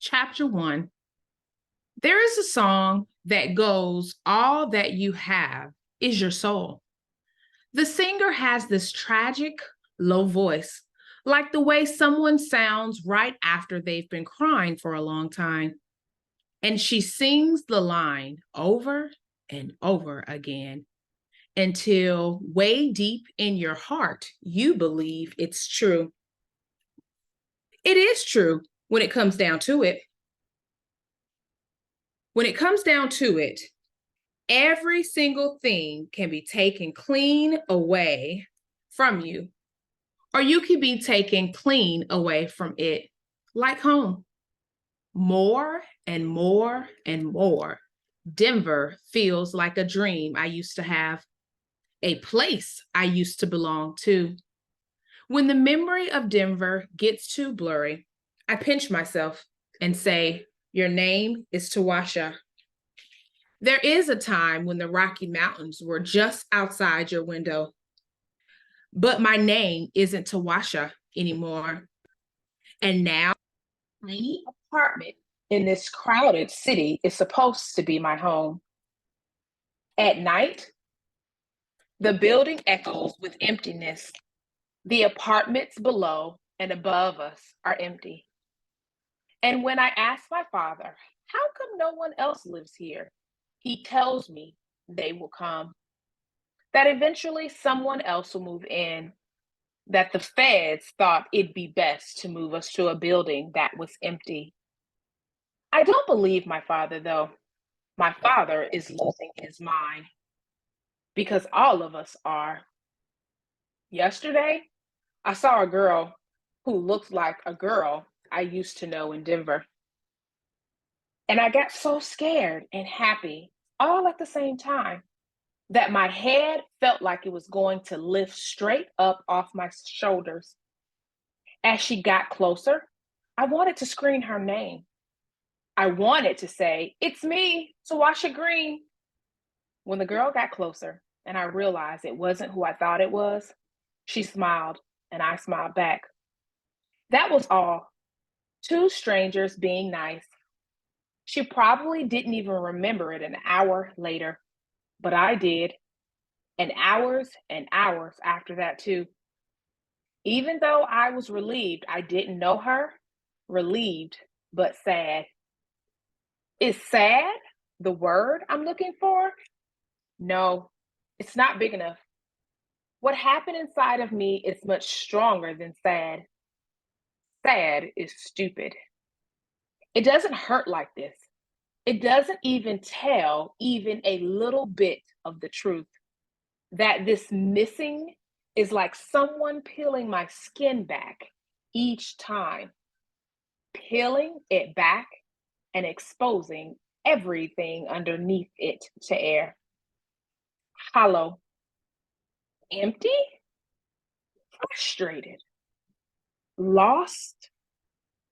Chapter 1. There is a song that goes, "All that you have is your soul." The singer has this tragic, low voice, like the way someone sounds right after they've been crying for a long time. And she sings the line over and over again until way deep in your heart, you believe it's true. It is true when it comes down to it. When it comes down to it, every single thing can be taken clean away from you, or you can be taken clean away from it, like home. More and more and more, Denver feels like a dream I used to have, a place I used to belong to. When the memory of Denver gets too blurry, I pinch myself and say, "Your name is Toswiah." There is a time when the Rocky Mountains were just outside your window, but my name isn't Toswiah anymore. And now, a tiny apartment in this crowded city is supposed to be my home. At night, the building echoes with emptiness. The apartments below and above us are empty. And when I ask my father, how come no one else lives here? He tells me they will come, that eventually someone else will move in, that the feds thought it'd be best to move us to a building that was empty. I don't believe my father, though. My father is losing his mind because all of us are. Yesterday, I saw a girl who looked like a girl I used to know in Denver. And I got so scared and happy all at the same time that my head felt like it was going to lift straight up off my shoulders. As she got closer, I wanted to scream her name. I wanted to say, "It's me, Toswiah Green." When the girl got closer and I realized it wasn't who I thought it was, she smiled and I smiled back. That was all. Two strangers being nice. She probably didn't even remember it an hour later, but I did. And hours after that, too. Even though I was relieved I didn't know her, relieved but sad. Is sad the word I'm looking for? No, it's not big enough. What happened inside of me is much stronger than sad. Sad is stupid. It doesn't hurt like this. It doesn't even tell even a little bit of the truth. That this missing is like someone peeling my skin back each time, peeling it back and exposing everything underneath it to air. Hollow, empty, frustrated, lost,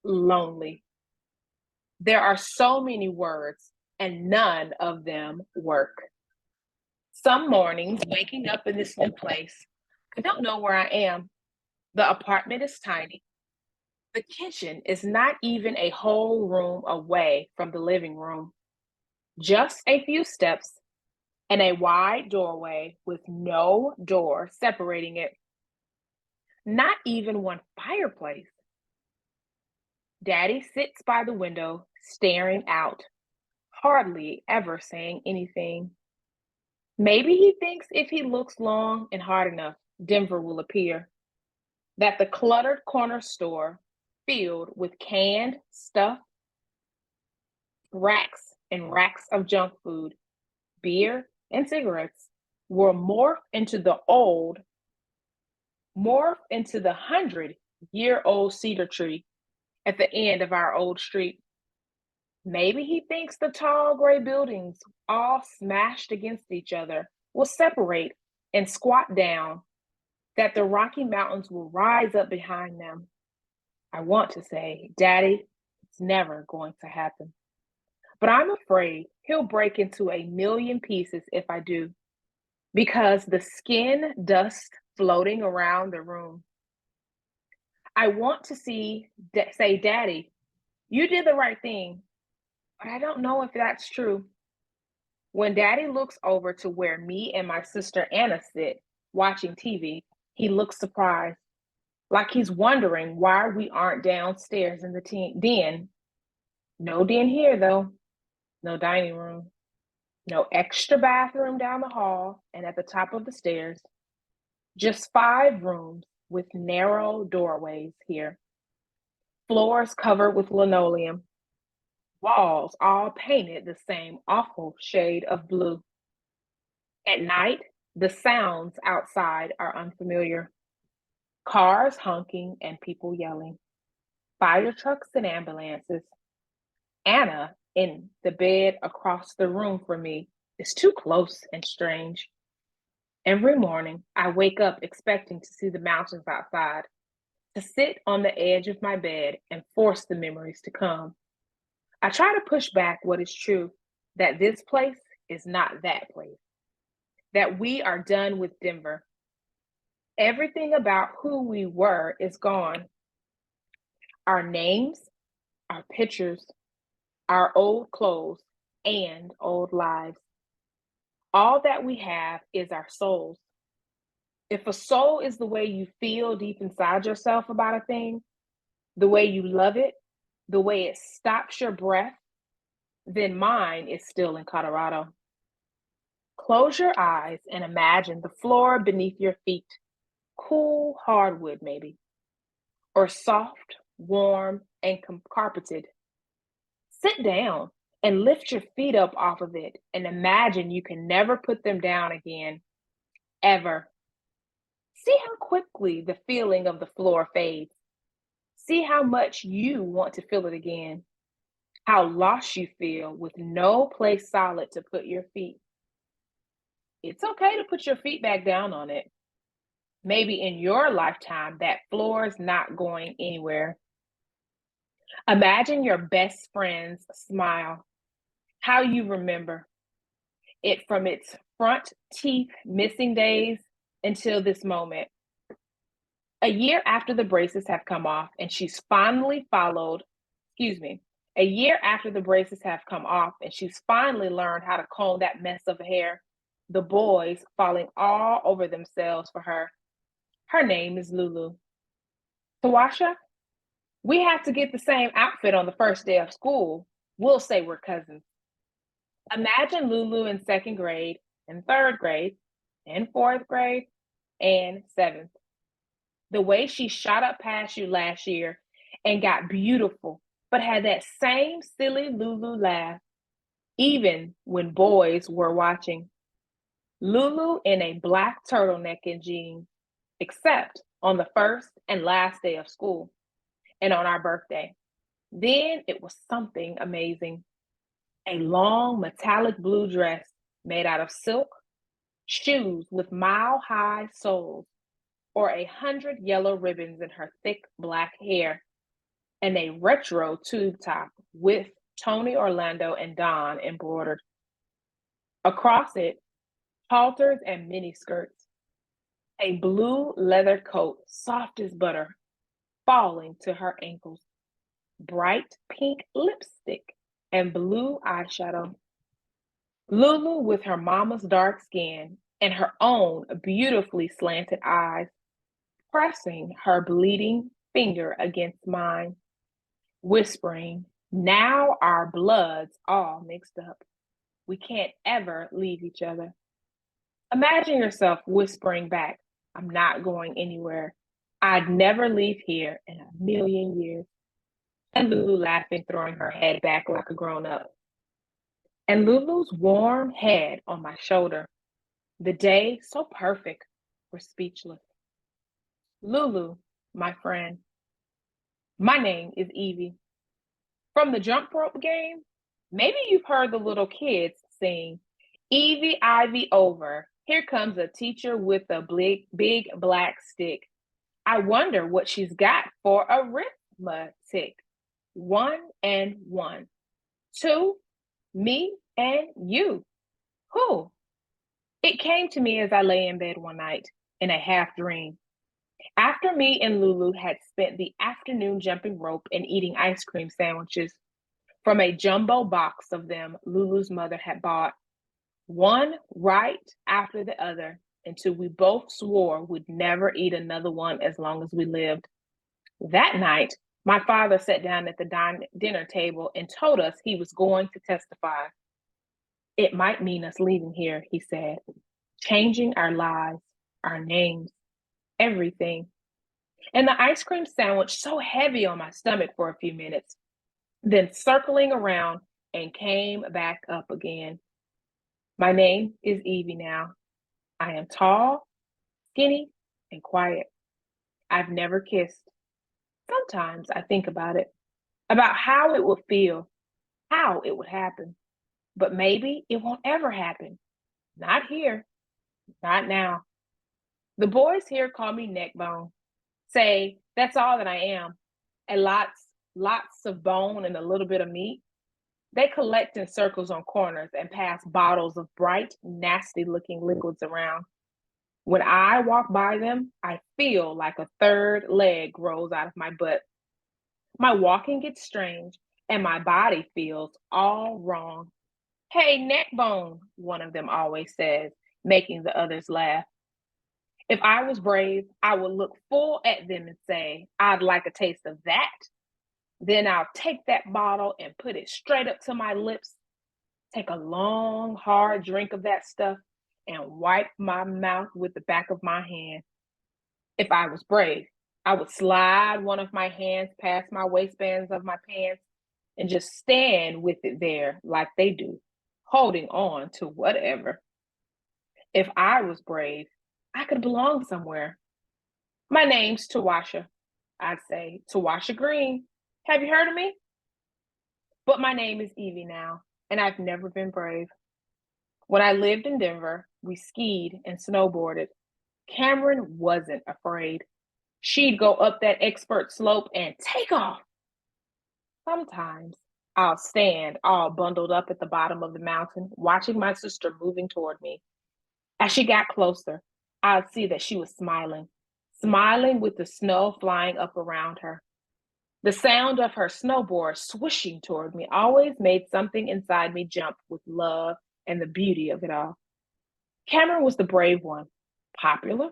lonely. There are so many words, and none of them work. Some mornings, waking up in this new place, I don't know where I am. The apartment is tiny. The kitchen is not even a whole room away from the living room. Just a few steps and a wide doorway with no door separating it. Not even one fireplace. Daddy sits by the window, staring out, hardly ever saying anything. Maybe he thinks if he looks long and hard enough, Denver will appear. That the cluttered corner store, filled with canned stuff, racks and racks of junk food, beer, and cigarettes, will morph into the 100-year-old cedar tree at the end of our old street. Maybe he thinks the tall gray buildings, all smashed against each other, will separate and squat down, that the Rocky Mountains will rise up behind them. I want to say, "Daddy, it's never going to happen." But I'm afraid he'll break into a million pieces if I do, because the skin dust floating around the room. I want to say, "Daddy, You did the right thing, but I don't know if that's true. When Daddy looks over to where me and my sister Anna sit, watching TV, he looks surprised, like he's wondering why we aren't downstairs in the den. No den here, though. No dining room. No extra bathroom down the hall and at the top of the stairs. Just 5 rooms with narrow doorways here. Floors covered with linoleum. Walls all painted the same awful shade of blue. At night, the sounds outside are unfamiliar. Cars honking and people yelling. Fire trucks and ambulances. Anna, in the bed across the room from me, is too close and strange. Every morning, I wake up expecting to see the mountains outside, to sit on the edge of my bed and force the memories to come. I try to push back what is true, that this place is not that place, that we are done with Denver. Everything about who we were is gone. Our names, our pictures, our old clothes, and old lives. All that we have is our souls. If a soul is the way you feel deep inside yourself about a thing, the way you love it, the way it stops your breath, then mine is still in Colorado. Close your eyes and imagine the floor beneath your feet, cool hardwood maybe, or soft, warm, and carpeted. Sit down and lift your feet up off of it and imagine you can never put them down again, ever. See how quickly the feeling of the floor fades. See how much you want to feel it again. How lost you feel with no place solid to put your feet. It's okay to put your feet back down on it. Maybe in your lifetime, that floor is not going anywhere. Imagine your best friend's smile, how you remember it from its front teeth missing days until this moment. A year after the braces have come off and she's finally a year after the braces have come off and she's finally learned how to comb that mess of hair, the boys falling all over themselves for her. Her name is Lulu. Tawasha, we have to get the same outfit on the first day of school. We'll say we're cousins. Imagine Lulu in 2nd grade and 3rd grade and 4th grade and 7th. The way she shot up past you last year and got beautiful, but had that same silly Lulu laugh, even when boys were watching. Lulu in a black turtleneck and jeans, except on the first and last day of school and on our birthday. Then it was something amazing. A long metallic blue dress made out of silk, shoes with mile-high soles, or 100 yellow ribbons in her thick black hair, and a retro tube top with Tony Orlando and Don embroidered. Across it, halters and mini skirts, a blue leather coat, soft as butter, falling to her ankles, bright pink lipstick, and blue eyeshadow. Lulu with her mama's dark skin and her own beautifully slanted eyes, pressing her bleeding finger against mine, whispering, now our blood's all mixed up. We can't ever leave each other. Imagine yourself whispering back, I'm not going anywhere. I'd never leave here in a million years. And Lulu laughing, throwing her head back like a grown-up. And Lulu's warm head on my shoulder. The day so perfect, we're speechless. Lulu, my friend. My name is Evie. From the jump rope game, maybe you've heard the little kids sing, Evie, Ivy over. Here comes a teacher with a big black stick. I wonder what she's got for arithmetic. 1 and 1. 2, me and you. Who? It came to me as I lay in bed one night in a half dream. After me and Lulu had spent the afternoon jumping rope and eating ice cream sandwiches from a jumbo box of them Lulu's mother had bought, one right after the other, until we both swore we'd never eat another one as long as we lived. That night, my father sat down at the dinner table and told us he was going to testify. It might mean us leaving here, he said, changing our lives, our names, everything. And the ice cream sandwich so heavy on my stomach for a few minutes, then circling around and came back up again. My name is Evie now. I am tall, skinny, and quiet. I've never kissed. Sometimes I think about it, about how it would feel, how it would happen. But maybe it won't ever happen. Not here, not now. The boys here call me Neckbone, say that's all that I am, and lots of bone and a little bit of meat. They collect in circles on corners and pass bottles of bright, nasty looking liquids around. When I walk by them, I feel like a third leg grows out of my butt. My walking gets strange and my body feels all wrong. Hey, Neckbone, one of them always says, making the others laugh. If I was brave, I would look full at them and say, I'd like a taste of that. Then I'll take that bottle and put it straight up to my lips, take a long, hard drink of that stuff, and wipe my mouth with the back of my hand. If I was brave, I would slide one of my hands past my waistbands of my pants and just stand with it there like they do, holding on to whatever. If I was brave, I could belong somewhere. My name's Tawasha. I'd say, Tawasha Green. Have you heard of me? But my name is Evie now, and I've never been brave. When I lived in Denver, we skied and snowboarded. Cameron wasn't afraid. She'd go up that expert slope and take off. Sometimes I'll stand all bundled up at the bottom of the mountain, watching my sister moving toward me. As she got closer, I'd see that she was smiling, smiling with the snow flying up around her. The sound of her snowboard swishing toward me always made something inside me jump with love and the beauty of it all. Cameron was the brave one, popular,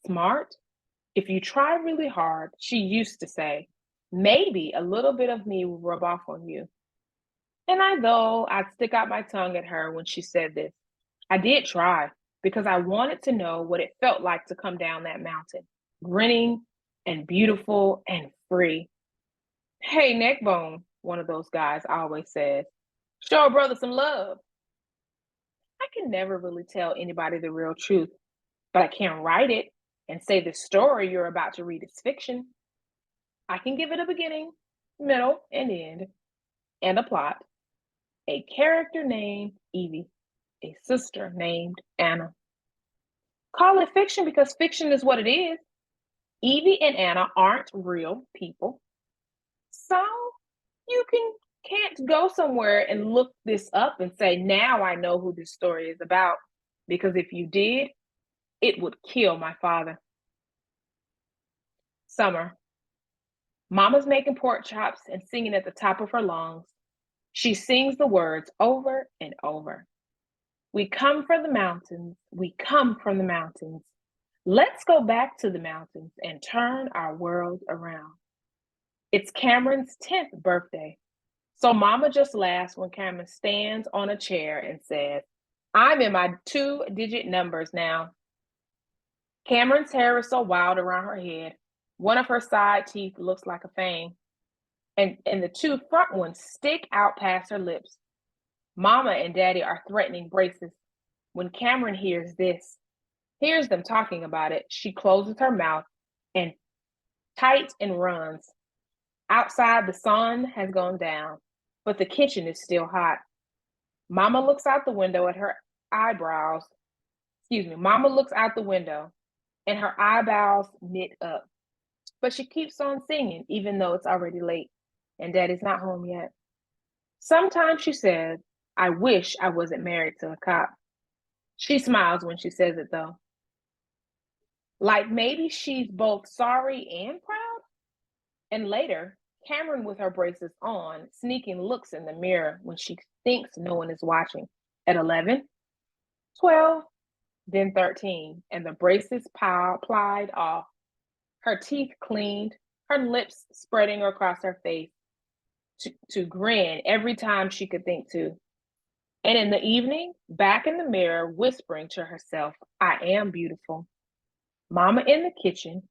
smart. If you try really hard, she used to say, maybe a little bit of me will rub off on you. And I'd stick out my tongue at her when she said this. I did try because I wanted to know what it felt like to come down that mountain, grinning and beautiful and free. Hey, Neckbone, one of those guys always says, show a brother some love. I can never really tell anybody the real truth, but I can write it and say the story you're about to read is fiction. I can give it a beginning, middle, and end, and a plot. A character named Evie, a sister named Anna. Call it fiction because fiction is what it is. Evie and Anna aren't real people. So you can't go somewhere and look this up and say, now I know who this story is about. Because if you did, it would kill my father. Summer. Mama's making pork chops and singing at the top of her lungs. She sings the words over and over. We come from the mountains. We come from the mountains. Let's go back to the mountains and turn our world around. It's Cameron's 10th birthday. So Mama just laughs when Cameron stands on a chair and says, I'm in my 2-digit numbers now. Cameron's hair is so wild around her head. One of her side teeth looks like a fang, and the 2 front ones stick out past her lips. Mama and Daddy are threatening braces. When Cameron hears them talking about it, she closes her mouth and tight and runs. Outside, the sun has gone down, but the kitchen is still hot. Mama looks out the window at her eyebrows. Mama looks out the window and her eyebrows knit up. But she keeps on singing, even though it's already late and Daddy's not home yet. Sometimes she says, I wish I wasn't married to a cop. She smiles when she says it, though. Like maybe she's both sorry and proud. And later, Cameron, with her braces on, sneaking looks in the mirror when she thinks no one is watching. At 11, 12, then 13, and the braces plied off, her teeth cleaned, her lips spreading across her face to grin every time she could think to. And in the evening, back in the mirror, whispering to herself, I am beautiful. Mama in the kitchen,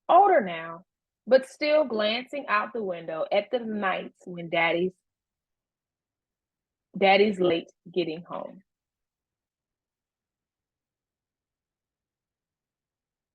older now, but still glancing out the window at the nights when daddy's late getting home.